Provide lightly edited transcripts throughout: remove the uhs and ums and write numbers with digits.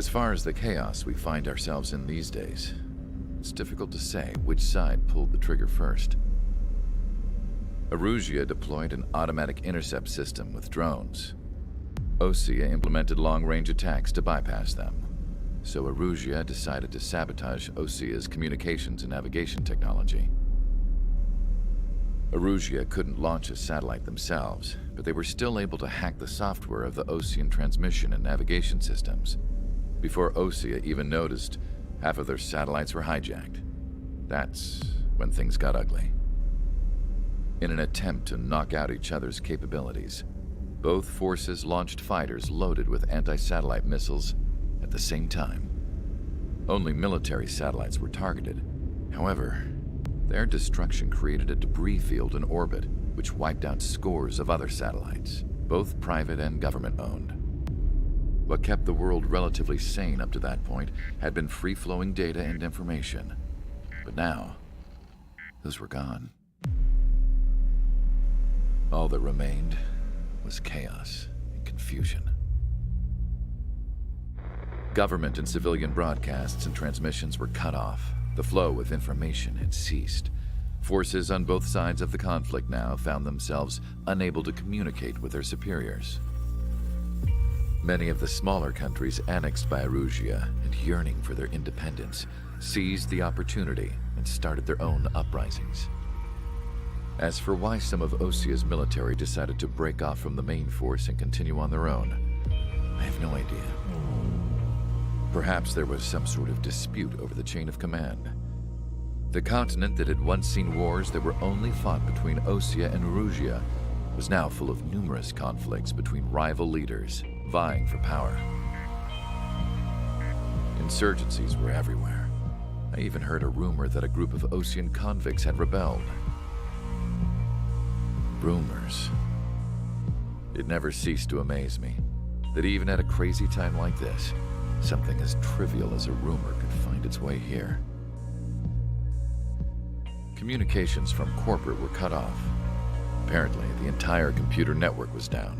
As far as the chaos we find ourselves in these days, it's difficult to say which side pulled the trigger first. Erusia deployed an automatic intercept system with drones. Osea implemented long-range attacks to bypass them. So Erusia decided to sabotage Osea's communications and navigation technology. Erusia couldn't launch a satellite themselves, but they were still able to hack the software of the Osean transmission and navigation systems. Before Osea even noticed, half of their satellites were hijacked. That's when things got ugly. In an attempt to knock out each other's capabilities, both forces launched fighters loaded with anti-satellite missiles at the same time. Only military satellites were targeted. However, their destruction created a debris field in orbit, which wiped out scores of other satellites, both private and government-owned. What kept the world relatively sane up to that point had been free-flowing data and information. But now, those were gone. All that remained was chaos and confusion. Government and civilian broadcasts and transmissions were cut off. The flow of information had ceased. Forces on both sides of the conflict now found themselves unable to communicate with their superiors. Many of the smaller countries annexed by Erusia and yearning for their independence seized the opportunity and started their own uprisings. As for why some of Osea's military decided to break off from the main force and continue on their own, I have no idea. Perhaps there was some sort of dispute over the chain of command. The continent that had once seen wars that were only fought between Osea and Erusia was now full of numerous conflicts between rival leaders vying for power. Insurgencies were everywhere. I even heard a rumor that a group of Osean convicts had rebelled. Rumors. It never ceased to amaze me that even at a crazy time like this, something as trivial as a rumor could find its way here. Communications from corporate were cut off. Apparently, the entire computer network was down.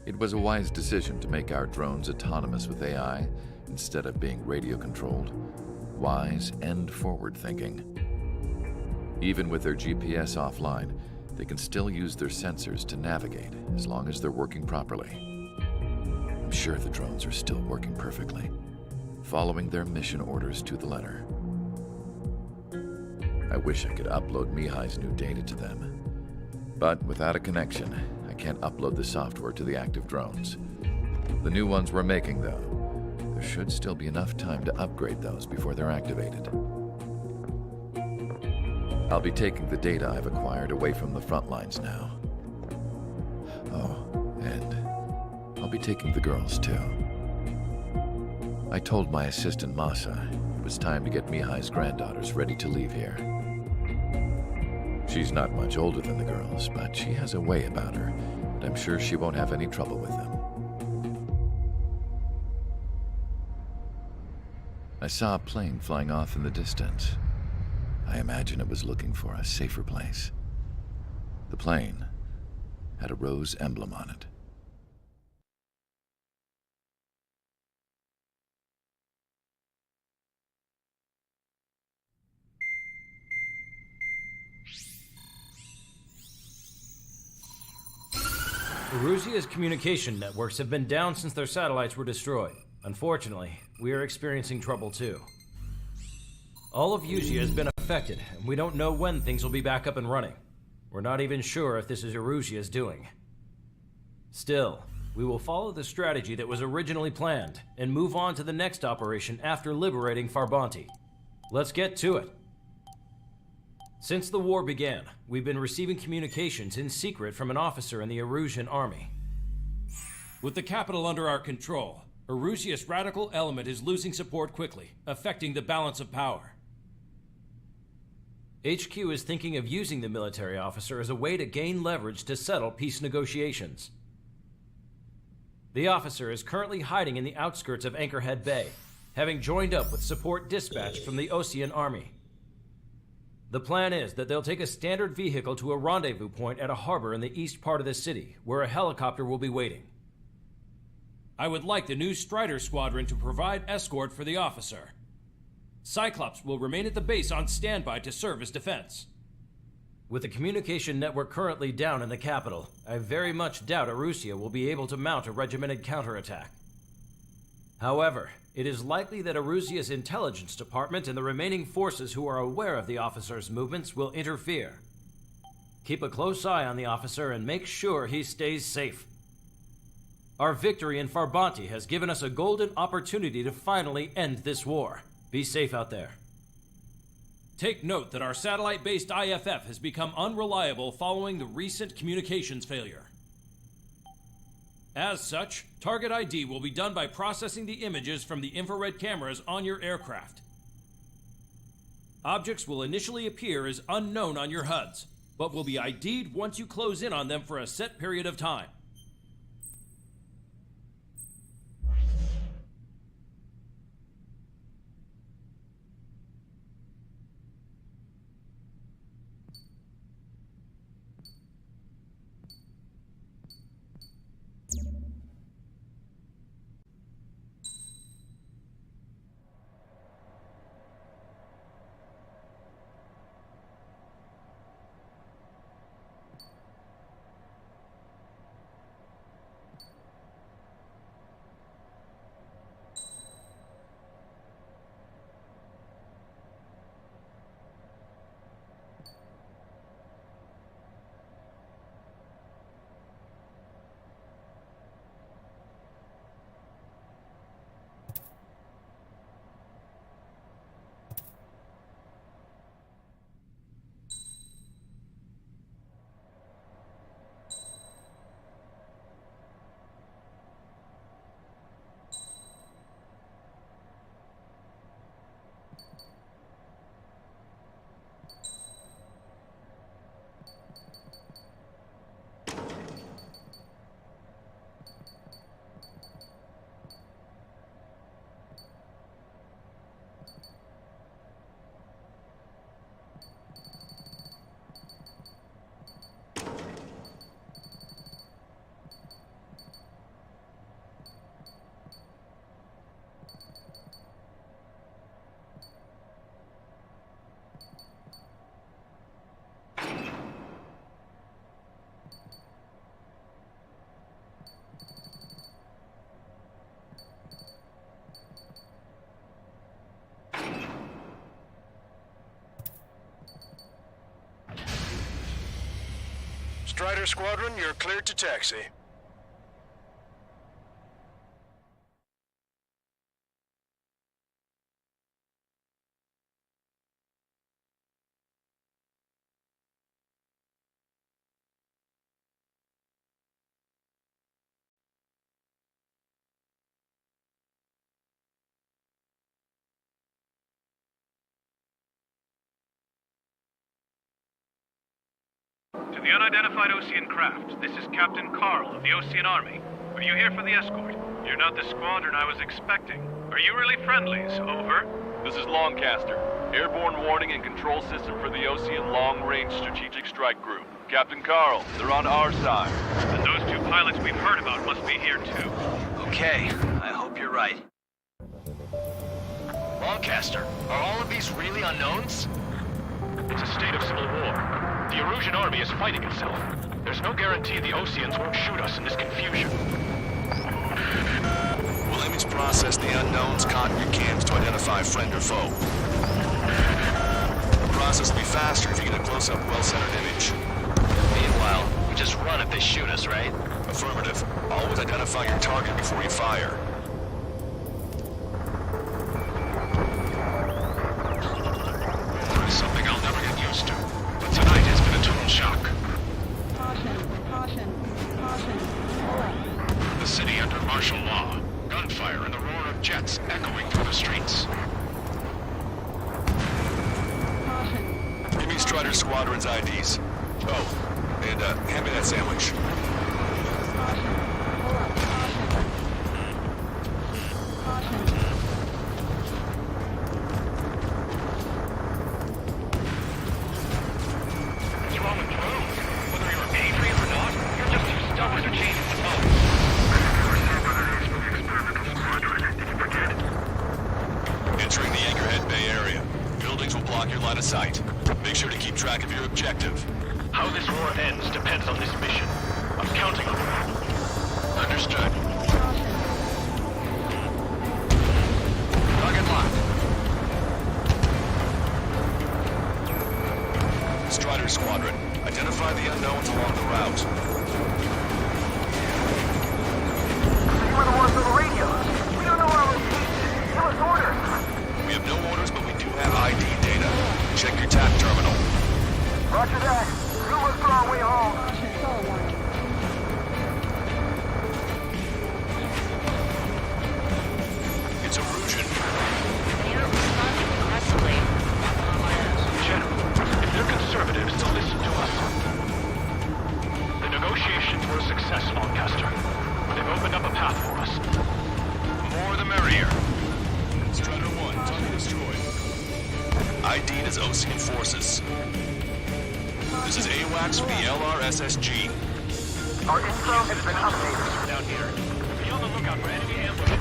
It was a wise decision to make our drones autonomous with AI instead of being radio-controlled. Wise and forward-thinking. Even with their GPS offline, they can still use their sensors to navigate as long as they're working properly. I'm sure the drones are still working perfectly, following their mission orders to the letter. I wish I could upload Mihai's new data to them. But without a connection, I can't upload the software to the active drones. The new ones we're making, though, there should still be enough time to upgrade those before they're activated. I'll be taking the data I've acquired away from the front lines now. Oh, and I'll be taking the girls, too. I told my assistant, Masa, it was time to get Mihai's granddaughters ready to leave here. She's not much older than the girls, but she has a way about her, and I'm sure she won't have any trouble with them. I saw a plane flying off in the distance. I imagine it was looking for a safer place. The plane had a rose emblem on it. Erusia's communication networks have been down since their satellites were destroyed. Unfortunately, we are experiencing trouble too. All of Erusia has been affected, and we don't know when things will be back up and running. We're not even sure if this is Erusia's doing. Still, we will follow the strategy that was originally planned, and move on to the next operation after liberating Farbanti. Let's get to it. Since the war began, we've been receiving communications in secret from an officer in the Erusian army. With the capital under our control, Erusia's radical element is losing support quickly, affecting the balance of power. HQ is thinking of using the military officer as a way to gain leverage to settle peace negotiations. The officer is currently hiding in the outskirts of Anchorhead Bay, having joined up with support dispatched from the Osean army. The plan is that they'll take a standard vehicle to a rendezvous point at a harbor in the east part of the city, where a helicopter will be waiting. I would like the new Strider Squadron to provide escort for the officer. Cyclops will remain at the base on standby to serve as defense. With the communication network currently down in the capital, I very much doubt Erusia will be able to mount a regimented counterattack. However, it is likely that Erusia's intelligence department and the remaining forces who are aware of the officer's movements will interfere. Keep a close eye on the officer and make sure he stays safe. Our victory in Farbanti has given us a golden opportunity to finally end this war. Be safe out there. Take note that our satellite-based IFF has become unreliable following the recent communications failure. As such, target ID will be done by processing the images from the infrared cameras on your aircraft. Objects will initially appear as unknown on your HUDs, but will be ID'd once you close in on them for a set period of time. Strider Squadron, you're cleared to taxi. To the unidentified Osean craft, this is Captain Carl of the Osean Army. Are you here for the escort? You're not the squadron I was expecting. Are you really friendlies? Over. This is Longcaster. Airborne warning and control system for the Osean Long Range Strategic Strike Group. Captain Carl, they're on our side. And those two pilots we've heard about must be here too. Okay, I hope you're right. Longcaster, are all of these really unknowns? It's a state of civil war. The Erusian army is fighting itself. There's no guarantee the Oseans won't shoot us in this confusion. We'll image process the unknowns, cotton your cams to identify friend or foe. The process will be faster if you get a close-up, well-centered image. Meanwhile, we just run if they shoot us, right? Affirmative. Always identify your target before you fire. It's something I'll never get used to. But tonight has been a total shock. Caution. The city under martial law. Gunfire and the roar of jets echoing through the streets. Give me Strider Squadron's IDs. Oh, and hand me that sandwich. What's wrong with drones? Whether you're Adrian or not, you're just too stubborn to change the mode. block your line of sight. Make sure to keep track of your objective. How this war ends depends on this mission. I'm counting on you. Understood. Target locked. Strider Squadron, identify the unknowns along the route. You were the ones on the radio. We don't know our location. Give us orders. We have no orders, but we do have ID data. Check your TAP terminal. Roger that. We'll look for our way home. It's Erusian. They're responding aggressively. General, if they're conservatives, they'll listen to us. The negotiations were a success, Lancaster. They've opened up a path for us. More the merrier. Strider 1, target destroyed. ID'd as Osean forces. This is AWACS from the LRSSG. Our info has been updated. Down here. Be on the lookout for enemy ambushes.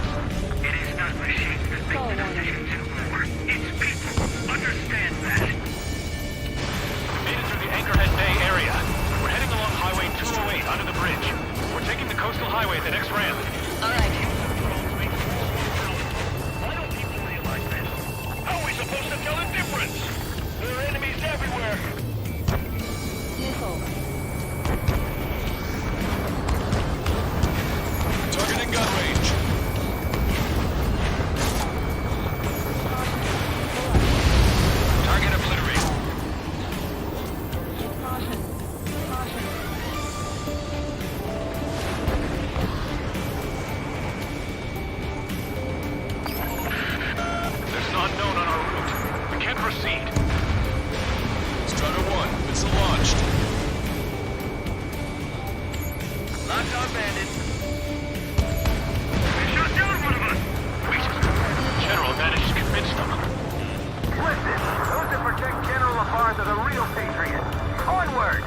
It is not machines that make the decisions in war. It's people. Understand that. We made it through the Anchorhead Bay area. We're heading along Highway 208 under the bridge. We're taking the coastal highway at the next ramp. All right. Why don't people realize this? How are we supposed to tell the difference? There are enemies everywhere. Target in gun range. Target obliterated. There's an unknown on our route. We can't proceed. Strider 1, missile launched. Locked on bandit. They shot down one of us. Wait. General managed to convince them. Listen, those that protect General Lafarge are the real patriots. Onward!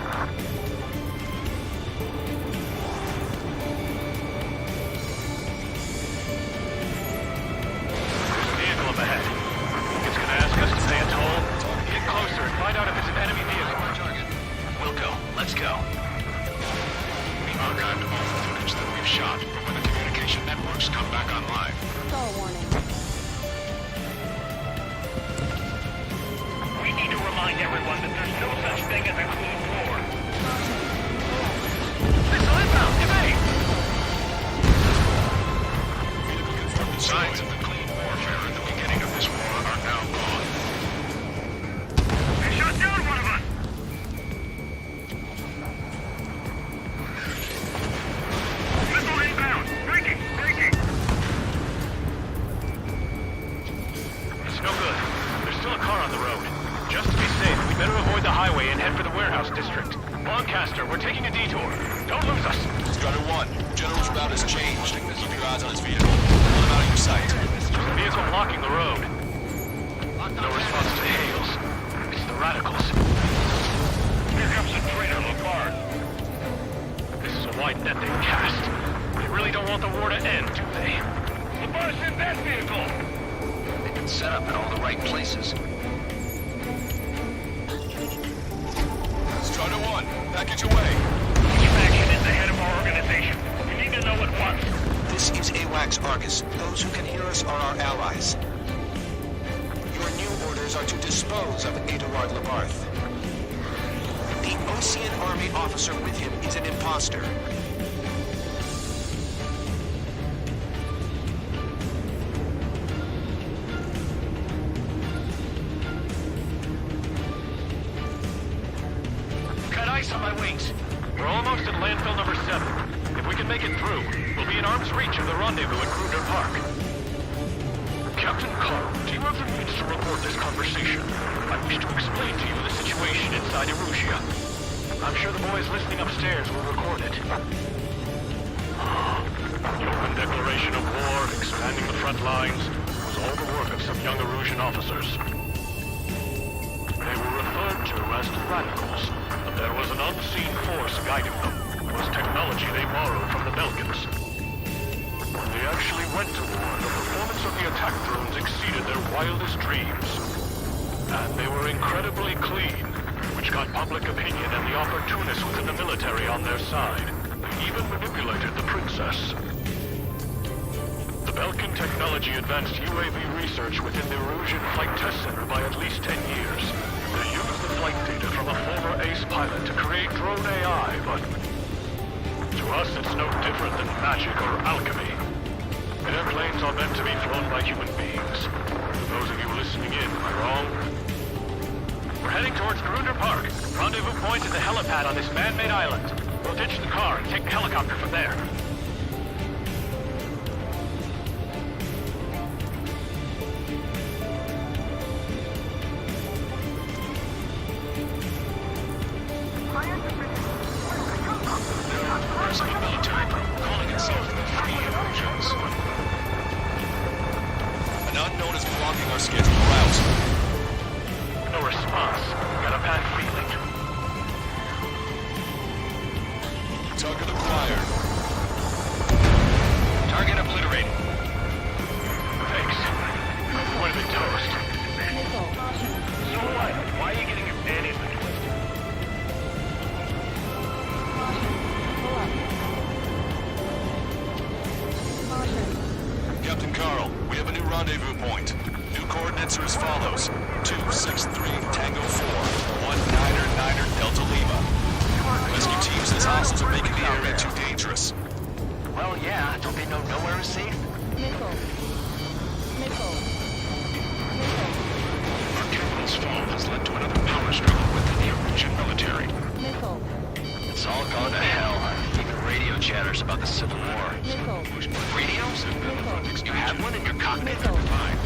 There's a vehicle up ahead. It's gonna ask us to pay a toll. Get closer and find out if it's an enemy vehicle. Target. We'll go. Let's go. We archived all the footage that we've shot for when the communication networks come back online. We need to remind everyone that there's no such thing as a clean war. Missile inbound! Evade! Vehicle confirmed destroyed. Signs of the clean warfare at the beginning of this war are now gone. They shot down one of us. Missile inbound. Breaking. It's no good. There's still a car on the road. Just to be safe, we better avoid the highway and head for the warehouse district. Lancaster, we're taking a detour. Don't lose us. Strider 1, General's route has changed. Keep your eyes on his vehicle. Pull him out of your sight. There's a vehicle blocking the road. No response to hails. It's the radicals. Here comes the traitor, Lafarge. This is a wide net they've cast. They really don't want the war to end, do they? Lafarge in that vehicle. They've been set up in all the right places. Strider 1, package away. Which faction is the head of our organization? We need to know at once. This is AWACS Argus. Those who can hear us are our allies. Your new orders are to dispose of Eduard Labarth. The Osean Army officer with him is an imposter. Cut ice on my wings. We're almost at landfill number 7. If we can make it through, we'll be in arm's reach of the rendezvous at Kruger Park. Captain Carl, do you have the means to record this conversation? I wish to explain to you the situation inside Erusia. I'm sure the boys listening upstairs will record it. The open declaration of war, expanding the front lines, was all the work of some young Erusian officers. They were referred to as the radicals, but there was an unseen force guiding them. It was technology they borrowed from the Belgans. When they actually went to war, the performance of the attack drones exceeded their wildest dreams. And they were incredibly clean, which got public opinion and the opportunists within the military on their side. They even manipulated the princess. The Belkin technology advanced UAV research within the Erusian Flight Test Center by at least 10 years. They used the flight data from a former ace pilot to create drone AI, but to us it's no different than magic or alchemy. Airplanes are meant to be flown by human beings. For those of you listening in, am I wrong? We're heading towards Grunder Park. Rendezvous point is the helipad on this man-made island. We'll ditch the car and take the helicopter from there. There's a military group calling itself the Free Erusians. An unknown is blocking our scheduled route. No response. Got a bad feeling. Target acquired. Target obliterated. Thanks. Would have been toast. So what? Why are you getting your panties in a twist? Captain Carl, we have a new rendezvous point. New coordinates are as follows. 263 Tango 4, 199er Delta Lima. Rescue team says hostiles are making the area too dangerous. Well, yeah. Don't they know nowhere is safe? Our capital's fall has led to another power struggle within the Erusian military. It's all gone to hell. Even radio chatters about the Civil War. Radios? You have one in your cockpit? Fine.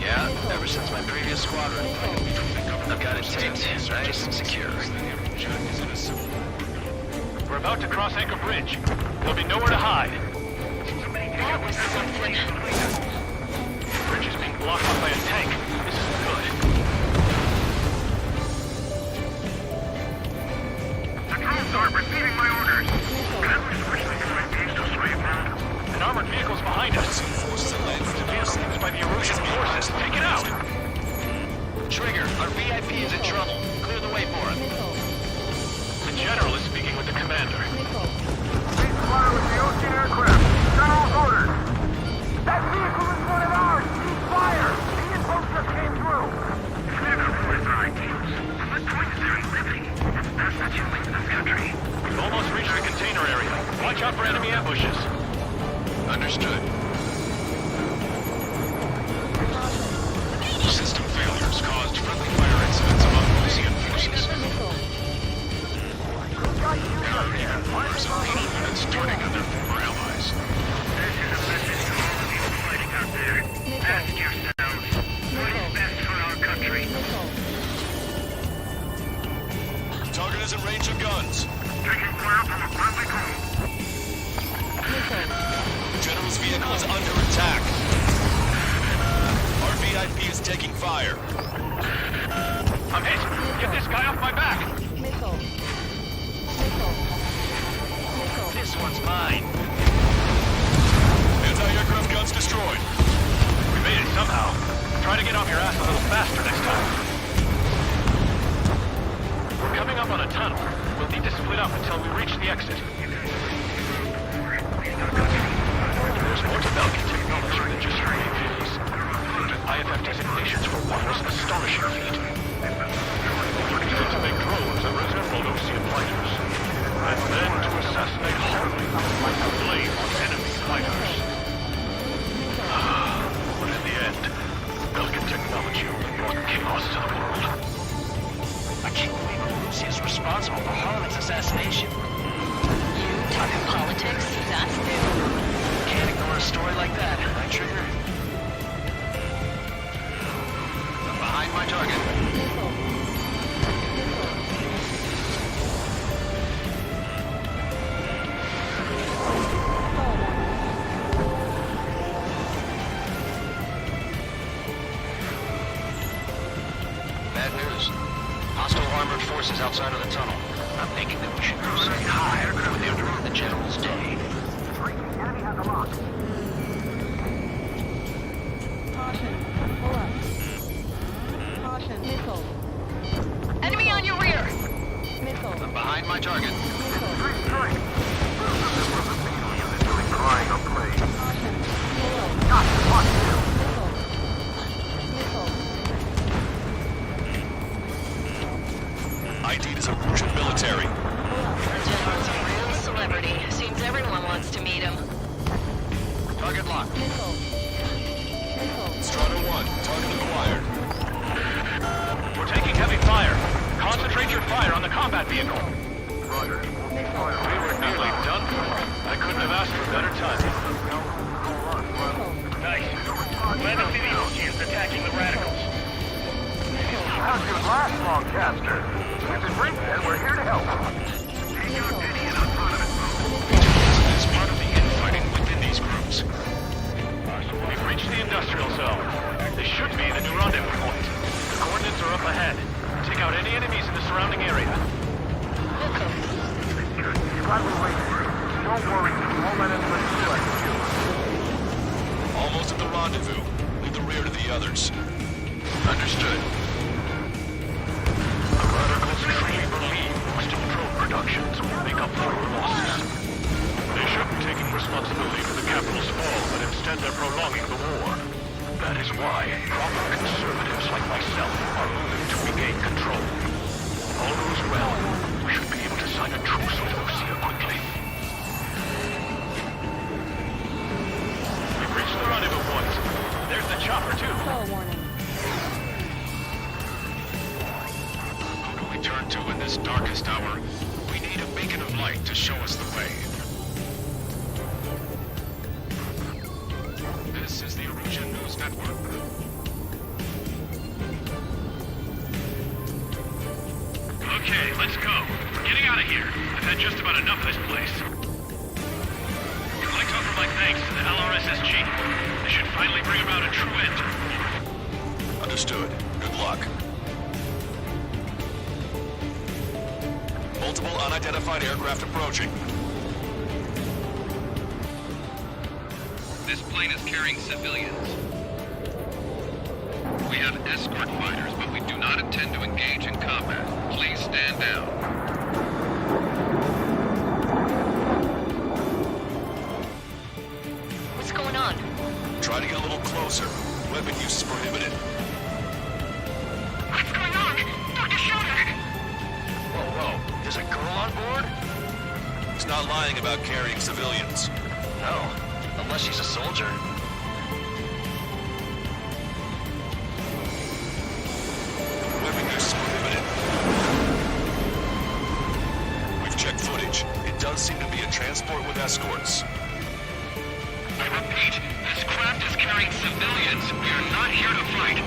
Yeah, ever since my previous squadron. I've got it taped, nice and secure. We're about to cross Anchor Bridge. There'll be nowhere to hide. That was something. The bridge is being blocked off by a tank. This isn't good. The drones are receiving my orders. Can we switch the UAVs to slave mode? An armored vehicle's behind us. Forces at land The vehicle used by the Erusian forces. Take it out! Trigger, our VIP is in trouble. Clear the way for him. The general is speaking with the commander. Please comply with the Ocean aircraft. General's orders. That vehicle is one of ours. Cease fire. The info just came through. Clear the road for ideals. What point is there in living? That's not you in this country. We've almost reached the container area. Watch out for enemy ambushes. Understood. System failures caused friendly fire incidents among Osean forces. There's a lead that's turning on their former allies. This is a message to all of you fighting out there. Ask yourselves, what is best for our country? Target is in range of guns. Taking fire from a friendly home. General's vehicle is under attack. Our VIP is taking fire. I'm hit. Get this guy off my back. This one's mine. Anti-aircraft guns destroyed. We made it somehow. Try to get off your ass a little faster next time. We're coming up on a tunnel. We'll need to split up until we reach the exit. There's more to Belkin technology than just UAVs. IFF designations for one was an astonishing feat. We needed to make drones that resembled Osean fighters, and then to assassinate wholly like a blame on enemy fighters. But in the end, Belkin technology only brought chaos to the world. I can't believe Lucy is responsible for Harlan's assassination. You talking politics? That's new. Can't ignore a story like that, right, Trigger? I'm behind my target. Bad news. Hostile armored forces outside of the tunnel. I'm thinking that we should proceed higher with the order of the General's day. Enemy has a lock. Caution. Missile. Enemy on your rear. Missile. I'm behind my target. Crying a plane. Caution. Missile. Got one. Missile. ID'd as a Russian military. The general's a real celebrity. Seems everyone wants to meet him. Target locked. Missile. Strata 1, target acquired. We're taking heavy fire. Concentrate your fire on the combat vehicle. Roger. We were nearly done for. I couldn't have asked for better timing. Nice. Glad to see the Oceans attacking the radicals. How's your last Longcaster? If it's Rick, then we're here to help. As part of the infighting within these groups. We've reached the industrial zone. This should be the new rendezvous point. The coordinates are up ahead. Take out any enemies in the surrounding area. Glad we waited. Don't worry, we won't let anybody feel like you. Almost at the rendezvous. Leave the rear to the others. Understood. The radicals truly believe Western drone productions will make up for our losses. They should be taking responsibility for the capital's fall, but instead they're prolonging the war. That is why proper conservatives like myself are moving to regain control. All goes well, we should be able to sign a truce with Lucia quickly. We've reached the rendezvous point. There's the chopper, too. Control warning. Who do we turn to in this darkest hour? We need a beacon of light to show us the way. This is the Erusian News Network. Okay, let's go. We're getting out of here. I've had just about enough of this place. I'd like to offer my thanks to the LRSSG. They should finally bring about a true end. Understood. Good luck. Multiple unidentified aircraft approaching. This plane is carrying civilians. We have escort fighters, but we do not intend to engage in combat. Please stand down. What's going on? Try to get a little closer. Weapon use is prohibited. What's going on? Dr. Schroeder! Whoa. There's a girl on board? He's not lying about carrying civilians. No. Unless she's a soldier. Weapon use is prohibited. We've checked footage. It does seem to be a transport with escorts. I repeat, this craft is carrying civilians. We are not here to fight.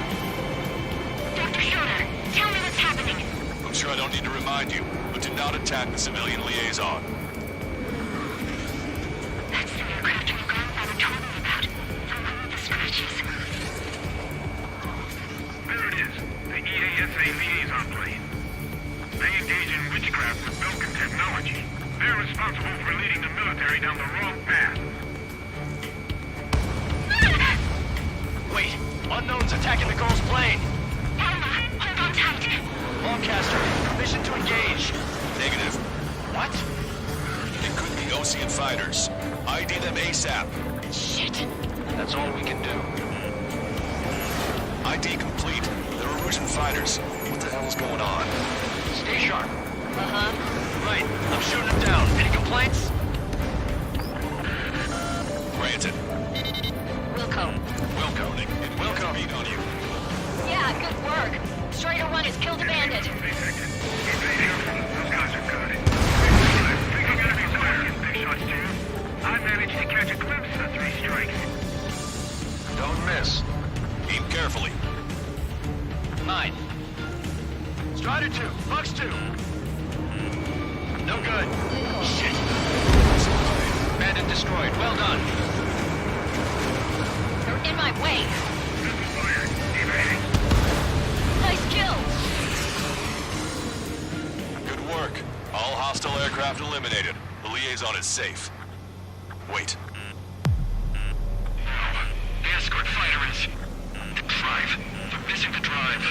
Dr. Schroeder, tell me what's happening. I'm sure I don't need to remind you, but do not attack the civilian liaison. That's the aircraft your grandfather told me about. From one of the scratches. There it is. The EASA liaison plane. They engage in witchcraft with Belkin technology. They're responsible for leading the military down the wrong path. Wait, unknown's attacking the girl's plane. Alma, hold on tight. Longcaster, permission to engage. Negative. What? It could be Osean fighters. ID them ASAP. Shit. That's all we can do. ID complete. They're Erusian fighters. What the hell is going on? Stay sharp. Uh-huh. Right, I'm shooting them down. Any complaints? Granted. Wilco. Wilco, Nick. Wilco beat on you. Yeah, good work. Strider 1 has killed a bandit. Those guys are good. I think I'm gonna be clear. Big shots, too. I managed to catch a glimpse of the 3 strikes. Don't miss. Aim carefully. 9. Strider 2, Fox 2. No good. Shit. Bandit destroyed. Well done. They're in my way. Fire. Evading. Nice kill. Good work. All hostile aircraft eliminated. The liaison is safe. Wait. The escort fighter is... the drive. They're missing the drive.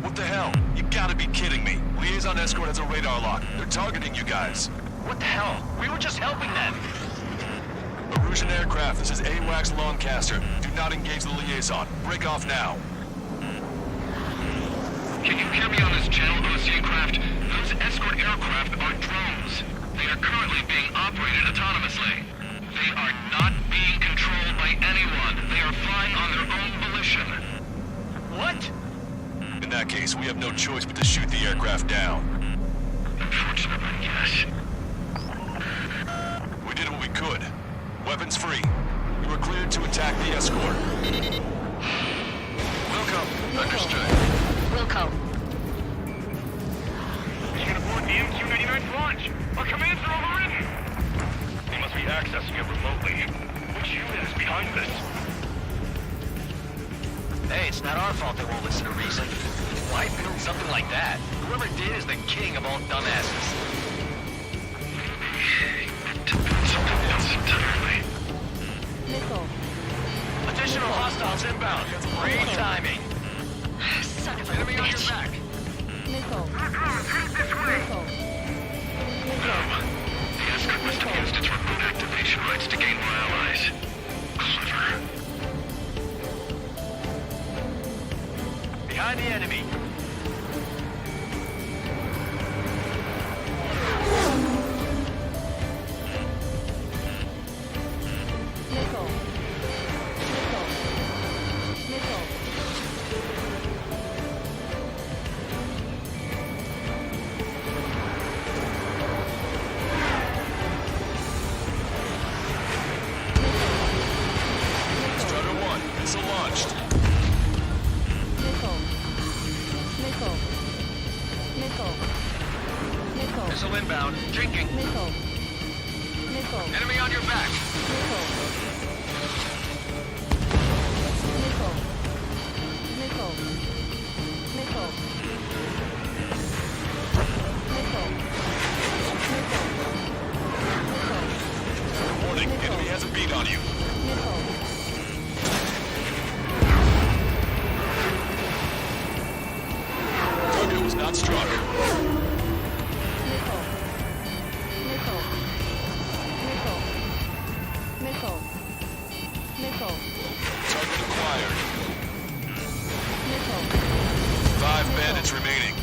What the hell? You gotta be kidding me. Liaison Escort has a radar lock. They're targeting you guys. What the hell? We were just helping them. Erusian aircraft, this is AWACS Longcaster. Do not engage the liaison. Break off now. Can you hear me on this channel, Ocean craft? Those escort aircraft are drones. They are currently being operated autonomously. They are not being controlled by anyone. They are flying on their own volition. What? In that case, we have no choice but to shoot the aircraft down. Unfortunately, yes. We did what we could. Weapons free. You were cleared to attack the escort. Welcome. Understood. Wilco. You can abort the MQ-99's launch. Our commands are overridden. They must be accessing it remotely. Which unit is behind this? Hey, it's not our fault they won't listen to reason. Why build something like that? Whoever did is the king of all dumbasses. Something else entirely. Missile. Additional hostiles inbound. Great timing. Son of a Enemy on your bitch. back. Missile. Missile. The escort must have used its remote activation rights to gain more allies. Clever. Behind the enemy. Missile. Missile. Missile. Strutter 1, missile launched. Missile. Missile. Missile. Missile. Missile inbound. Drinking. Missile. Missile. Enemy on your back. Missile. Missile. Missile. Missile. Missile. Missile. Warning, enemy has a beat on you. Missile. Target was not struck. Missile. Missile. Missile. Missile. Missile. Target acquired. Missile. 5 bandits remaining.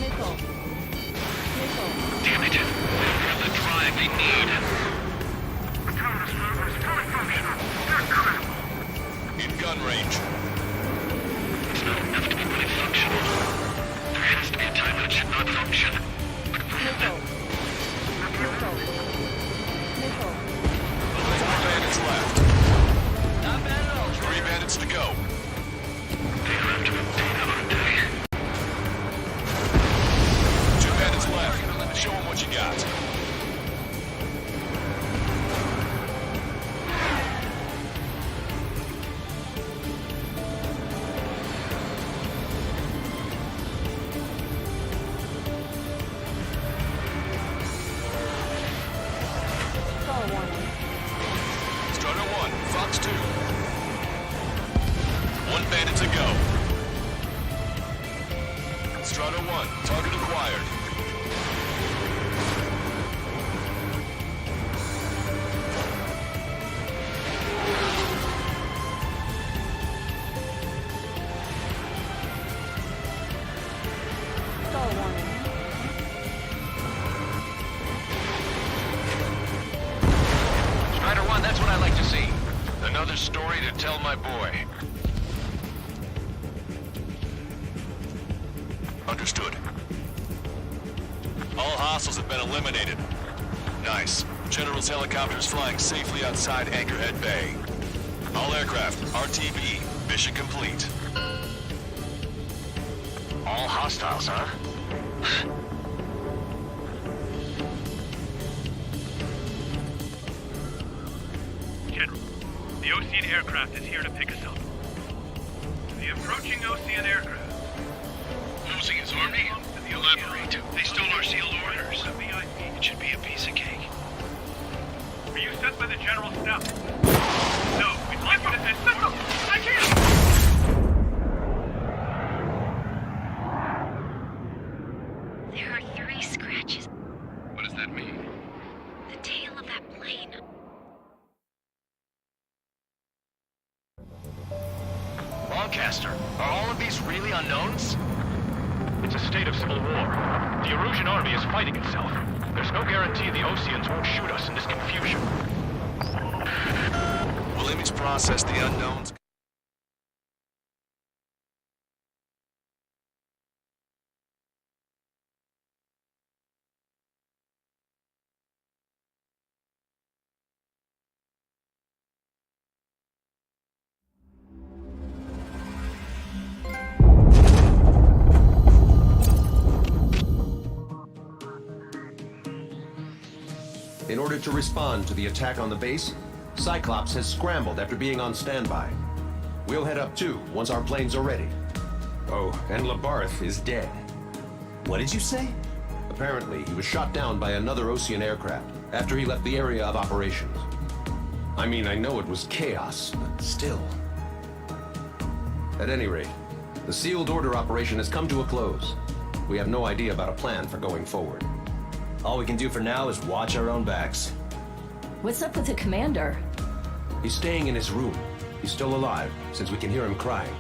Missile. Missile. Damn it. They don't have the drive they need. Autonomous movers fully functional. They're critical. In gun range. It's not enough to be fully functional. There has to be a time when it should not function. Missile. Missile. Missile. 4 bandits left. Not bad at all. 3 bandits to go. They are after the data, aren't they? 2 bandits left. Show them what you got. Stall warning. Strutter 1, Fox 2. 1 bandit to go. Strutter 1, target acquired. Stall warning. Strider 1, that's what I like to see. Another story to tell my boy. Understood. All hostiles have been eliminated. Nice. General's helicopter is flying safely outside Anchorhead Bay. All aircraft, RTB, mission complete. All hostiles, huh? General, the Ocean aircraft is here to pick us up. The approaching Ocean aircraft. Losing his army? Elaborate. They stole our sealed orders. It should be a piece of cake. Were you sent by the General's staff? No, we'd like you to send... I can't! There are 3 scratches. What does that mean? The tail of that plane. Longcaster, are all of these really unknowns? It's a state of civil war. The Erusian army is fighting itself. There's no guarantee the Oseans won't shoot us in this confusion. Will image process the unknowns? In order to respond to the attack on the base, Cyclops has scrambled after being on standby. We'll head up too, once our planes are ready. Oh, and Labarth is dead. What did you say? Apparently, he was shot down by another Osean aircraft after he left the area of operations. I mean, I know it was chaos, but still. At any rate, the sealed order operation has come to a close. We have no idea about a plan for going forward. All we can do for now is watch our own backs. What's up with the commander? He's staying in his room. He's still alive, since we can hear him crying.